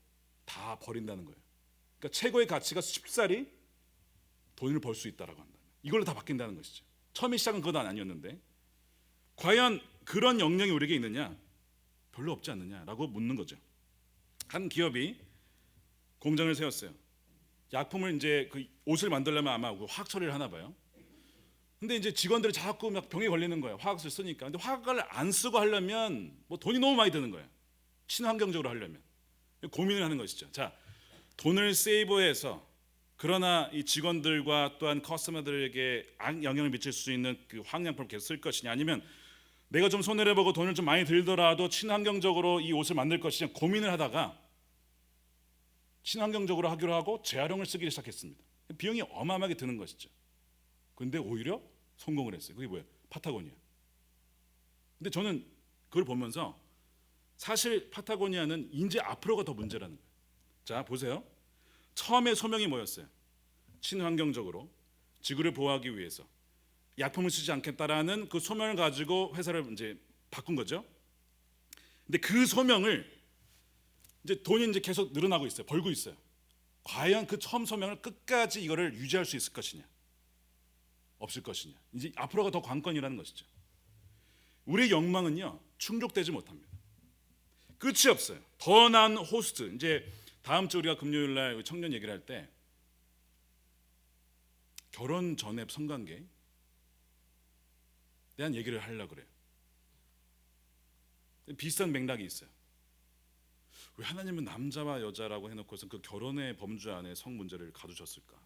다 버린다는 거예요. 그러니까 최고의 가치가 쉽사리 돈을 벌 수 있다라고 한다. 이걸로 다 바뀐다는 것이죠. 처음에 시작은 그건 아니었는데 과연 그런 역량이 우리에게 있느냐? 별로 없지 않느냐라고 묻는 거죠. 한 기업이 공장을 세웠어요. 약품을 이제 그 옷을 만들려면 아마 화학 처리를 하나 봐요. 근데 이제 직원들이 자꾸 막 병에 걸리는 거예요. 화학을 쓰니까. 근데 화학을 안 쓰고 하려면 뭐 돈이 너무 많이 드는 거예요. 친환경적으로 하려면. 고민을 하는 것이죠. 자, 돈을 세이브해서 그러나 이 직원들과 또한 커스터머들에게 영향을 미칠 수 있는 그 화학약품을 계속 쓸 것이냐, 아니면 내가 좀 손해를 보고 돈을 좀 많이 들더라도 친환경적으로 이 옷을 만들 것이냐 고민을 하다가 친환경적으로 하기로 하고 재활용을 쓰기 시작했습니다. 비용이 어마어마하게 드는 것이죠. 근데 오히려 성공을 했어요. 그게 뭐예요? 파타고니아. 근데 저는 그걸 보면서 사실 파타고니아는 이제 앞으로가 더 문제라는 거예요. 자, 보세요. 처음에 소명이 뭐였어요? 친환경적으로 지구를 보호하기 위해서 약품을 쓰지 않겠다라는 그 소명을 가지고 회사를 이제 바꾼 거죠. 근데 그 소명을 이제 돈이 이제 계속 늘어나고 있어요. 벌고 있어요. 과연 그 처음 소명을 끝까지 이거를 유지할 수 있을 것이냐? 없을 것이냐? 이제 앞으로가 더 관건이라는 것이죠. 우리의 욕망은요 충족되지 못합니다. 끝이 없어요. 더 나은 호스트. 이제 다음 주 우리가 금요일 날 청년 얘기를 할 때 결혼 전에 성관계에 대한 얘기를 하려고 그래요. 비슷한 맥락이 있어요. 왜 하나님은 남자와 여자라고 해놓고서 그 결혼의 범주 안에 성 문제를 가두셨을까?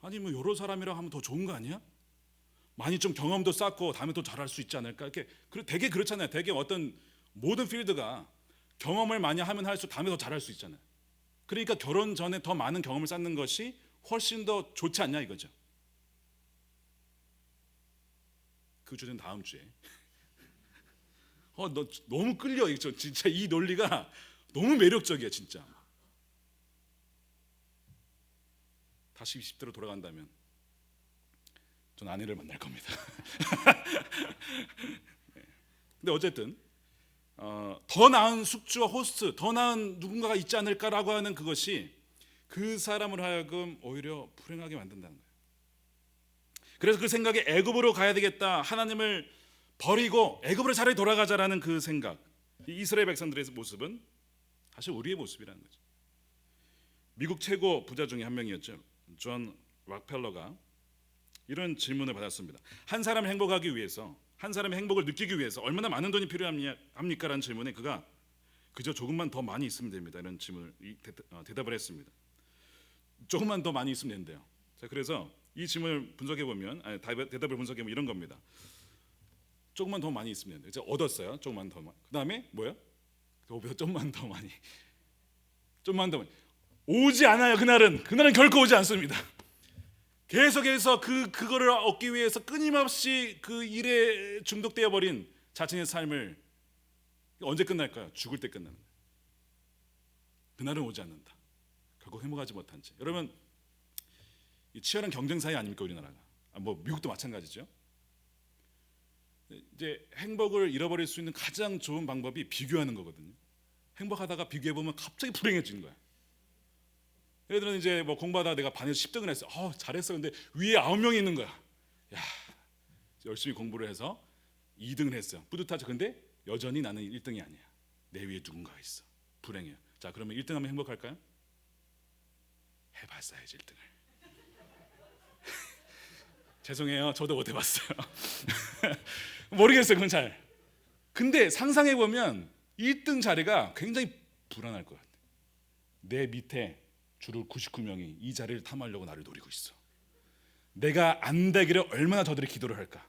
아니 뭐 여러 사람이랑 하면 더 좋은 거 아니야? 많이 좀 경험도 쌓고 다음에 또 잘할 수 있지 않을까? 이렇게 되게 그렇잖아요. 되게 어떤 모든 필드가 경험을 많이 하면 할수록 다음에 더 잘할 수 있잖아요. 그러니까 결혼 전에 더 많은 경험을 쌓는 것이 훨씬 더 좋지 않냐 이거죠. 그 주제는 다음 주에. 너 너무 끌려. 진짜 이 논리가 너무 매력적이야 진짜. 다시 20대로 돌아간다면 전 아내를 만날 겁니다. 근데 어쨌든 더 나은 숙주와 호스트, 더 나은 누군가가 있지 않을까라고 하는 그것이 그 사람을 하여금 오히려 불행하게 만든다는 거예요. 그래서 그 생각에 애굽으로 가야 되겠다, 하나님을 버리고 애굽으로 차라리 돌아가자라는 그 생각, 이 이스라엘 백성들의 모습은 사실 우리의 모습이라는 거죠. 미국 최고 부자 중에 한 명이었죠. 존 락펠러가 이런 질문을 받았습니다. 한 사람을 행복하기 위해서, 한 사람의 행복을 느끼기 위해서 얼마나 많은 돈이 필요합니까? 라는 질문에 그가 그저 조금만 더 많이 있으면 됩니다. 이런 질문을 대답을 했습니다. 조금만 더 많이 있으면 된대요. 자, 그래서 이 질문을 분석해 보면, 대답을 분석해 보면 이런 겁니다. 조금만 더 많이 있으면 된대요. 제가 얻었어요. 조금만 더 많이. 그다음에 뭐요? 좀만 더 많이. 좀만 더 많이. 오지 않아요. 그날은 결코 오지 않습니다. 계속해서 그거를 얻기 위해서 끊임없이 그 일에 중독되어 버린 자신의 삶을 언제 끝날까요? 죽을 때 끝나는 거예요. 그날은 오지 않는다. 결국 행복하지 못한 채. 여러분, 이 치열한 경쟁 사회 아닙니까 우리나라가? 뭐 미국도 마찬가지죠. 이제 행복을 잃어버릴 수 있는 가장 좋은 방법이 비교하는 거거든요. 행복하다가 비교해 보면 갑자기 불행해지는 거야. 예를 들어 이제 뭐 공부하다가 내가 반에서 10등을 했어. 잘했어. 근데 위에 9명이 있는 거야. 야, 열심히 공부를 해서 2등을 했어요. 뿌듯하죠. 근데 여전히 나는 1등이 아니야. 내 위에 누군가가 있어. 불행해요. 자, 그러면 1등하면 행복할까요? 해봤어야지 1등을. 죄송해요. 저도 못 해봤어요. 모르겠어요. 그건 잘. 근데 상상해 보면 1등 자리가 굉장히 불안할 것 같아. 내 밑에 주로 99명이 이 자리를 탐하려고 나를 노리고 있어. 내가 안 되기를 얼마나 저들이 기도를 할까.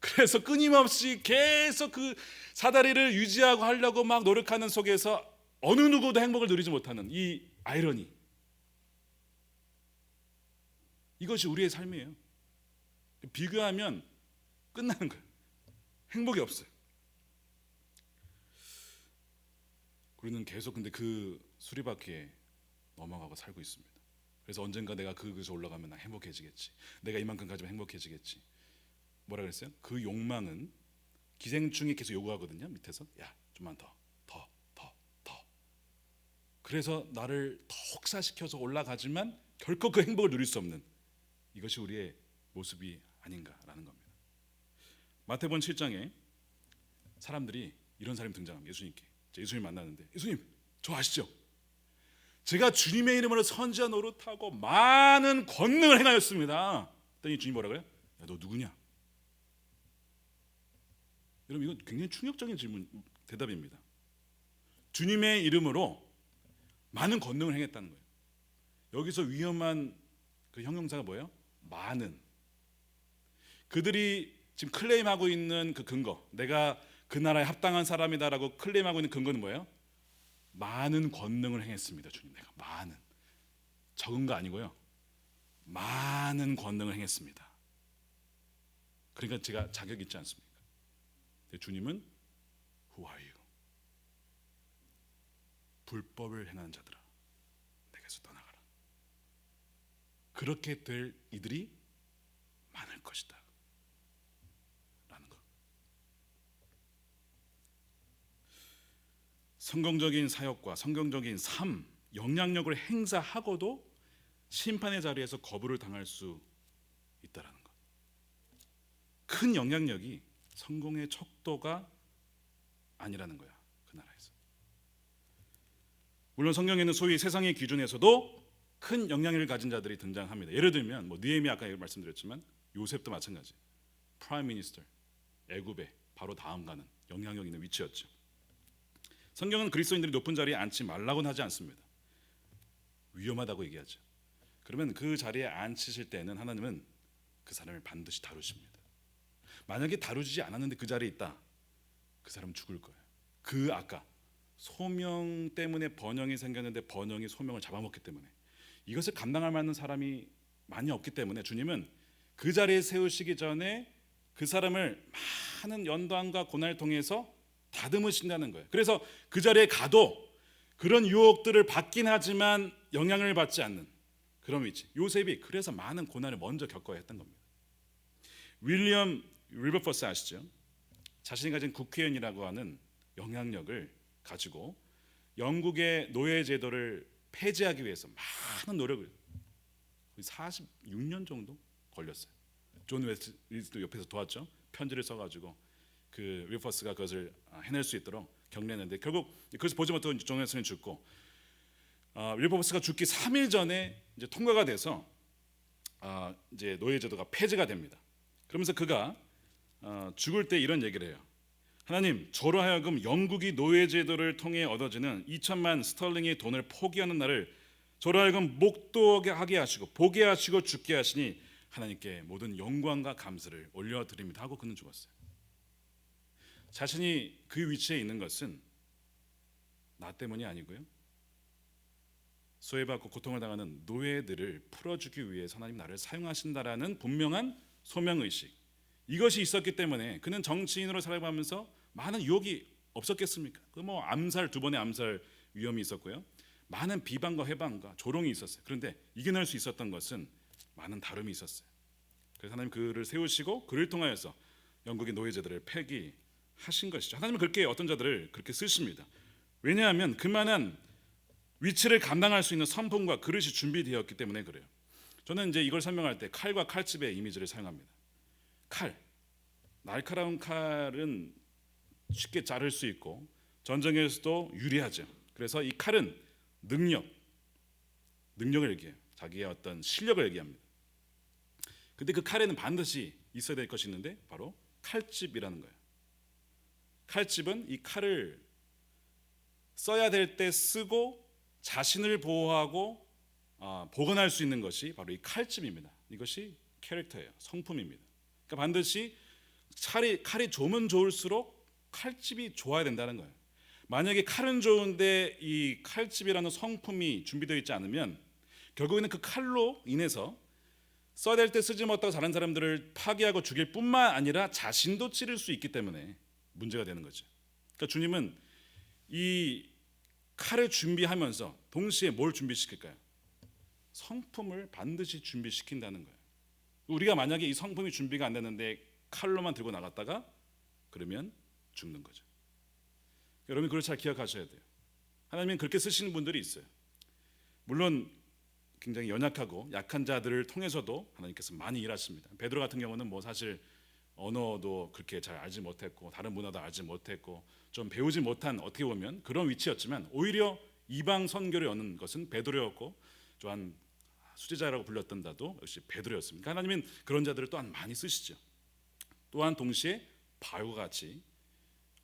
그래서 끊임없이 계속 그 사다리를 유지하고 하려고 막 노력하는 속에서 어느 누구도 행복을 누리지 못하는 이 아이러니. 이것이 우리의 삶이에요. 비교하면 끝나는 거예요. 행복이 없어요. 우리는 계속 근데 그 수리바퀴에 넘어가고 살고 있습니다. 그래서 언젠가 내가 그것에 올라가면 나 행복해지겠지. 내가 이만큼 가지면 행복해지겠지. 뭐라 그랬어요? 그 욕망은 기생충이 계속 요구하거든요. 밑에서 야 좀만 더. 그래서 나를 더 혹사시켜서 올라가지만 결코 그 행복을 누릴 수 없는 이것이 우리의 모습이 아닌가라는 겁니다. 마태복음 7장에 사람들이 이런 사람이 등장합니다. 예수님께. 예수님 만나는데 예수님 저 아시죠? 제가 주님의 이름으로 선지자 노릇하고 많은 권능을 행하였습니다. 그랬더니 주님 뭐라고요? 야, 너 누구냐? 여러분 이건 굉장히 충격적인 대답입니다. 주님의 이름으로 많은 권능을 행했다는 거예요. 여기서 위험한 그 형용사가 뭐예요? 많은. 그들이 지금 클레임하고 있는 그 근거, 내가 그 나라에 합당한 사람이다라고 클레임하고 있는 근거는 뭐예요? 많은 권능을 행했습니다. 주님, 내가 많은, 적은 거 아니고요, 많은 권능을 행했습니다. 그러니까 제가 자격 있지 않습니까? 근데 주님은 Who are you? 불법을 행하는 자들아, 내게서 떠나가라. 그렇게 될 이들이 많을 것이다 라는 것. 성경적인 사역과 성경적인 삶, 영향력을 행사하고도 심판의 자리에서 거부를 당할 수 있다라는 것. 큰 영향력이 성공의 척도가 아니라는 거야, 그 나라에서. 물론 성경에는 소위 세상의 기준에서도 큰 영향력을 가진 자들이 등장합니다. 예를 들면 뭐 느헤미야 아까 말씀드렸지만 요셉도 마찬가지. 프라임 미니스터, 애굽의 바로 다음 가는 영향력 있는 위치였죠. 성경은 그리스도인들이 높은 자리에 앉지 말라고는 하지 않습니다. 위험하다고 얘기하죠. 그러면 그 자리에 앉히실 때는 하나님은 그 사람을 반드시 다루십니다. 만약에 다루지 않았는데 그 자리에 있다, 그 사람은 죽을 거예요. 그 아까 소명 때문에 번영이 생겼는데 번영이 소명을 잡아먹기 때문에 이것을 감당할 만한 사람이 많이 없기 때문에 주님은 그 자리에 세우시기 전에 그 사람을 많은 연단과 고난을 통해서 다듬으신다는 거예요. 그래서 그 자리에 가도 그런 유혹들을 받긴 하지만 영향을 받지 않는 그런 위치. 요셉이 그래서 많은 고난을 먼저 겪어야 했던 겁니다. 윌리엄 윌버포스 아시죠? 자신이 가진 국회의원이라고 하는 영향력을 가지고 영국의 노예 제도를 폐지하기 위해서 많은 노력을 46년 정도 걸렸어요. 존 웨슬리도 옆에서 도왔죠. 편지를 써가지고 그 윌버포스가 그것을 해낼 수 있도록 격려했는데 결국 그것을 보지 못하고 존 웨슬리는 죽고 윌버포스가 죽기 3일 전에 이제 통과가 돼서 이제 노예 제도가 폐지가 됩니다. 그러면서 그가 죽을 때 이런 얘기를 해요. 하나님, 저로 하여금 영국이 노예 제도를 통해 얻어지는 2천만 스털링의 돈을 포기하는 날을 저로 하여금 목도하게 하시고 보게 하시고 죽게 하시니 하나님께 모든 영광과 감사를 올려드립니다 하고 그는 죽었어요. 자신이 그 위치에 있는 것은 나 때문이 아니고요, 소외받고 고통을 당하는 노예들을 풀어주기 위해서 하나님 나를 사용하신다라는 분명한 소명의식, 이것이 있었기 때문에 그는 정치인으로 살아가면서 많은 유혹이 없었겠습니까? 그 뭐 암살, 2번의 암살 위험이 있었고요, 많은 비방과 해방과 조롱이 있었어요. 그런데 이겨낼 수 있었던 것은 많은 다름이 있었어요. 그래서 하나님 그를 세우시고 그를 통하여서 영국의 노예제들을 폐기하신 것이죠. 하나님은 그렇게 어떤 자들을 그렇게 쓰십니다. 왜냐하면 그만한 위치를 감당할 수 있는 선풍과 그릇이 준비되었기 때문에 그래요. 저는 이제 이걸 설명할 때 칼과 칼집의 이미지를 사용합니다. 칼, 날카로운 칼은 쉽게 자를 수 있고 전쟁에서도 유리하죠. 그래서 이 칼은 능력을 얘기해요. 자기의 어떤 실력을 얘기합니다. 근데 그 칼에는 반드시 있어야 될 것이 있는데 바로 칼집이라는 거예요. 칼집은 이 칼을 써야 될 때 쓰고 자신을 보호하고 보관할 수 있는 것이 바로 이 칼집입니다. 이것이 캐릭터예요. 성품입니다. 그러니까 반드시 칼이 좋으면 좋을수록 칼집이 좋아야 된다는 거예요. 만약에 칼은 좋은데 이 칼집이라는 성품이 준비되어 있지 않으면 결국에는 그 칼로 인해서 써야 될 때 쓰지 못하고 다른 사람들을 파괴하고 죽일 뿐만 아니라 자신도 찌를 수 있기 때문에 문제가 되는 거죠. 그러니까 주님은 이 칼을 준비하면서 동시에 뭘 준비시킬까요? 성품을 반드시 준비시킨다는 거예요. 우리가 만약에 이 성품이 준비가 안 되는데 칼로만 들고 나갔다가 그러면 죽는 거죠. 여러분 그걸 잘 기억하셔야 돼요. 하나님은 그렇게 쓰시는 분들이 있어요. 물론 굉장히 연약하고 약한 자들을 통해서도 하나님께서 많이 일하십니다. 베드로 같은 경우는 뭐 사실 언어도 그렇게 잘 알지 못했고 다른 문화도 알지 못했고 좀 배우지 못한 어떻게 보면 그런 위치였지만 오히려 이방 선교를 여는 것은 베드로였고 또한 수제자라고 불렸던 자도 역시 베드로였습니다. 하나님은 그런 자들을 또한 많이 쓰시죠. 또한 동시에 바울과 같이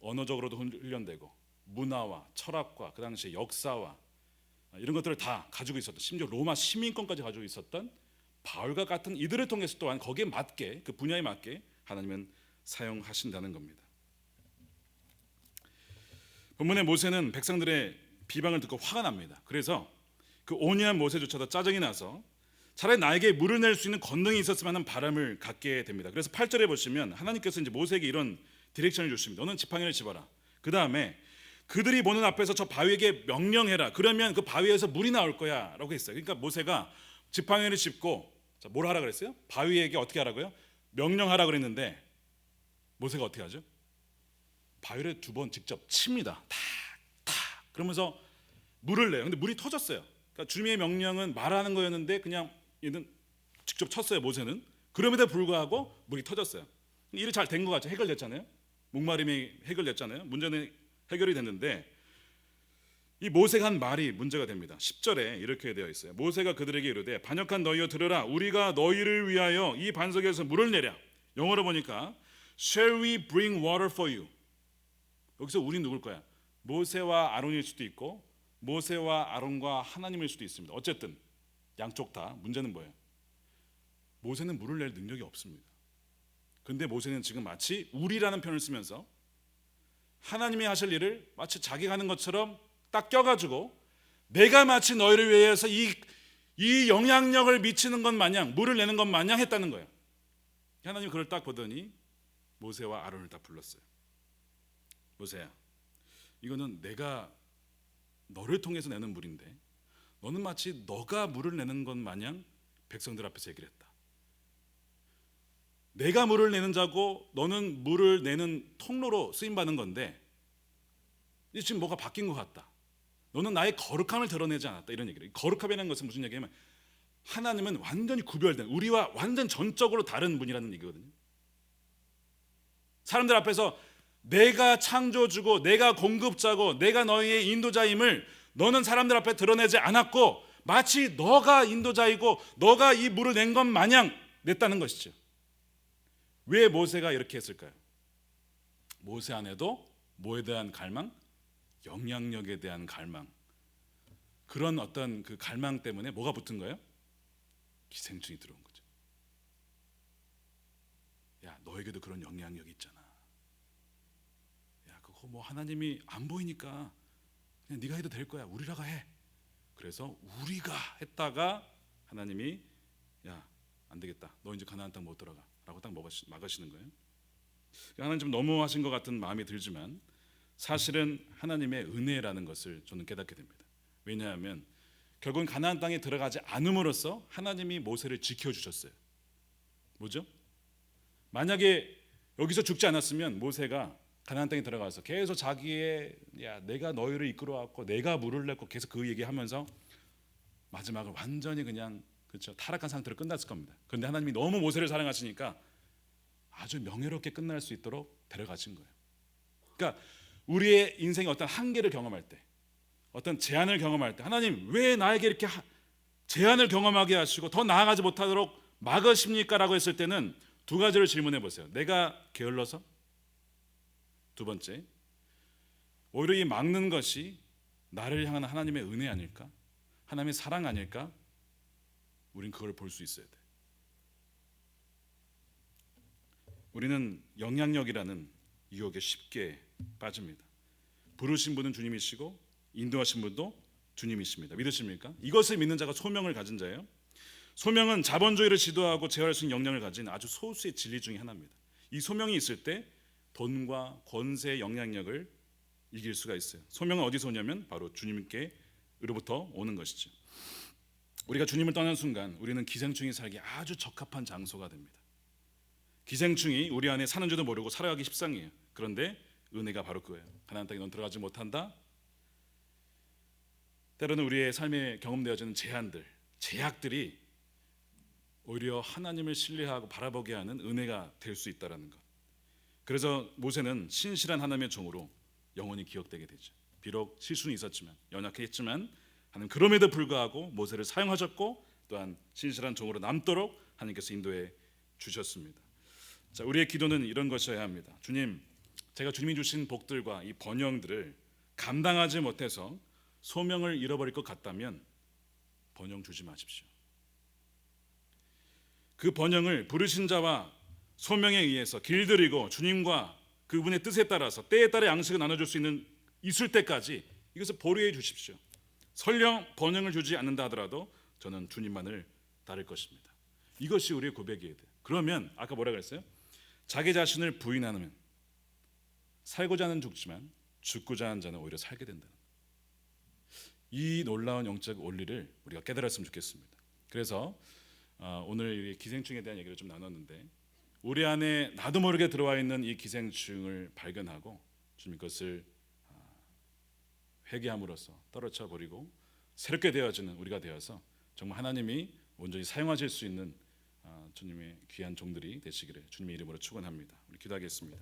언어적으로도 훈련되고 문화와 철학과 그 당시의 역사와 이런 것들을 다 가지고 있었던, 심지어 로마 시민권까지 가지고 있었던 바울과 같은 이들을 통해서 또한 거기에 맞게 그 분야에 맞게 하나님은 사용하신다는 겁니다. 본문의 모세는 백성들의 비방을 듣고 화가 납니다. 그래서 그 온유한 모세조차도 짜증이 나서 차라리 나에게 물을 낼 수 있는 권능이 있었으면 하는 바람을 갖게 됩니다. 그래서 8절에 보시면 하나님께서 이제 모세에게 이런 디렉션을 주십니다. 너는 지팡이를 집어라. 그 다음에 그들이 보는 앞에서 저 바위에게 명령해라. 그러면 그 바위에서 물이 나올 거야 라고 했어요. 그러니까 모세가 지팡이를 짚고 뭘 하라 그랬어요? 바위에게 어떻게 하라고요? 명령하라 그랬는데 모세가 어떻게 하죠? 바위를 2번 직접 칩니다. 탁 그러면서 물을 내요. 근데 물이 터졌어요. 그러니까 주님의 명령은 말하는 거였는데 그냥 얘는 직접 쳤어요. 모세는. 그럼에도 불구하고 물이 터졌어요. 일이 잘 된 것 같죠. 해결됐잖아요. 목마름이 해결됐잖아요. 문제는 해결이 됐는데 이 모세가 한 말이 문제가 됩니다. 10절에 이렇게 되어 있어요. 모세가 그들에게 이르되 반역한 너희여 들으라. 우리가 너희를 위하여 이 반석에서 물을 내랴. 영어로 보니까 Shall we bring water for you? 여기서 우리 누굴 거야? 모세와 아론일 수도 있고 모세와 아론과 하나님일 수도 있습니다. 어쨌든 양쪽 다 문제는 뭐예요? 모세는 물을 낼 능력이 없습니다. 근데 모세는 지금 마치 우리라는 표현을 쓰면서 하나님이 하실 일을 마치 자기가 하는 것처럼 딱 껴가지고 내가 마치 너희를 위해서 이 영향력을 미치는 것 마냥 물을 내는 것 마냥 했다는 거예요. 하나님이 그걸 딱 보더니 모세와 아론을 딱 불렀어요. 모세야, 이거는 내가 너를 통해서 내는 물인데 너는 마치 너가 물을 내는 것 마냥 백성들 앞에서 얘기를 했다. 내가 물을 내는 자고 너는 물을 내는 통로로 쓰임받는 건데 지금 뭐가 바뀐 것 같다. 너는 나의 거룩함을 드러내지 않았다. 이런 얘기를. 거룩함이라는 것은 무슨 얘기냐면 하나님은 완전히 구별된, 우리와 완전 전적으로 다른 분이라는 얘기거든요. 사람들 앞에서 내가 창조주고 내가 공급자고 내가 너희의 인도자임을 너는 사람들 앞에 드러내지 않았고 마치 너가 인도자이고 너가 이 물을 낸 것 마냥 냈다는 것이죠. 왜 모세가 이렇게 했을까요? 모세 안에도 뭐에 대한 갈망? 영향력에 대한 갈망. 그런 어떤 그 갈망 때문에 뭐가 붙은 거예요? 기생충이 들어온 거죠. 야, 너에게도 그런 영향력이 있잖아. 야, 그거 뭐 하나님이 안 보이니까 그냥 네가 해도 될 거야. 우리라가 해. 그래서 우리가 했다가 하나님이 야, 안 되겠다. 너 이제 가나안 땅 못 들어가. 라고 딱 막으시는 거예요. 하나님 좀 너무하신 것 같은 마음이 들지만 사실은 하나님의 은혜라는 것을 저는 깨닫게 됩니다. 왜냐하면 결국은 가나안 땅에 들어가지 않음으로써 하나님이 모세를 지켜주셨어요. 뭐죠? 만약에 여기서 죽지 않았으면 모세가 가나안 땅에 들어가서 계속 자기의 야 내가 너희를 이끌어왔고 내가 물을 냈고 계속 그 얘기하면서 마지막을 완전히 그냥 그렇죠 타락한 상태로 끝났을 겁니다. 그런데 하나님이 너무 모세를 사랑하시니까 아주 명예롭게 끝날 수 있도록 데려가신 거예요. 그러니까 우리의 인생의 어떤 한계를 경험할 때, 어떤 제한을 경험할 때 하나님 왜 나에게 이렇게 제한을 경험하게 하시고 더 나아가지 못하도록 막으십니까? 라고 했을 때는 두 가지를 질문해 보세요. 내가 게을러서? 두 번째, 오히려 이 막는 것이 나를 향한 하나님의 은혜 아닐까? 하나님의 사랑 아닐까? 우린 그걸 볼 수 있어야 돼. 우리는 영향력이라는 유혹에 쉽게 빠집니다. 부르신 분은 주님이시고 인도하신 분도 주님이십니다. 믿으십니까? 이것을 믿는 자가 소명을 가진 자예요. 소명은 자본주의를 지도하고 제어할 수 있는 영향을 가진 아주 소수의 진리 중에 하나입니다. 이 소명이 있을 때 돈과 권세의 영향력을 이길 수가 있어요. 소명은 어디서 오냐면 바로 주님께로부터 오는 것이죠. 우리가 주님을 떠난 순간 우리는 기생충이 살기 아주 적합한 장소가 됩니다. 기생충이 우리 안에 사는 줄도 모르고 살아가기 십상이에요. 그런데 은혜가 바로 그거예요. 가나안 땅에 넌 들어가지 못한다. 때로는 우리의 삶에 경험되어지는 제한들, 제약들이 오히려 하나님을 신뢰하고 바라보게 하는 은혜가 될 수 있다는 것. 그래서 모세는 신실한 하나님의 종으로 영원히 기억되게 되죠. 비록 실수는 있었지만 연약했지만 하나님 그럼에도 불구하고 모세를 사용하셨고 또한 신실한 종으로 남도록 하나님께서 인도해 주셨습니다. 자, 우리의 기도는 이런 것이어야 합니다. 주님, 제가 주님이 주신 복들과 이 번영들을 감당하지 못해서 소명을 잃어버릴 것 같다면 번영 주지 마십시오. 그 번영을 부르신 자와 소명에 의해서 길들이고 주님과 그분의 뜻에 따라서 때에 따라 양식을 나눠줄 수 있을 때까지 이것을 보류해 주십시오. 설령 번영을 주지 않는다 하더라도 저는 주님만을 따를 것입니다. 이것이 우리의 고백이에요. 그러면 아까 뭐라 그랬어요? 자기 자신을 부인하면 살고자 하는 죽지만 죽고자 하는 자는 오히려 살게 된다는 이 놀라운 영적 원리를 우리가 깨달았으면 좋겠습니다. 그래서 오늘 기생충에 대한 얘기를 좀 나눴는데 우리 안에 나도 모르게 들어와 있는 이 기생충을 발견하고 주님 것을 회개함으로써 떨어져 버리고 새롭게 되어지는 우리가 되어서 정말 하나님이 온전히 사용하실 수 있는 주님의 귀한 종들이 되시기를 주님의 이름으로 축원합니다. 우리 기도하겠습니다.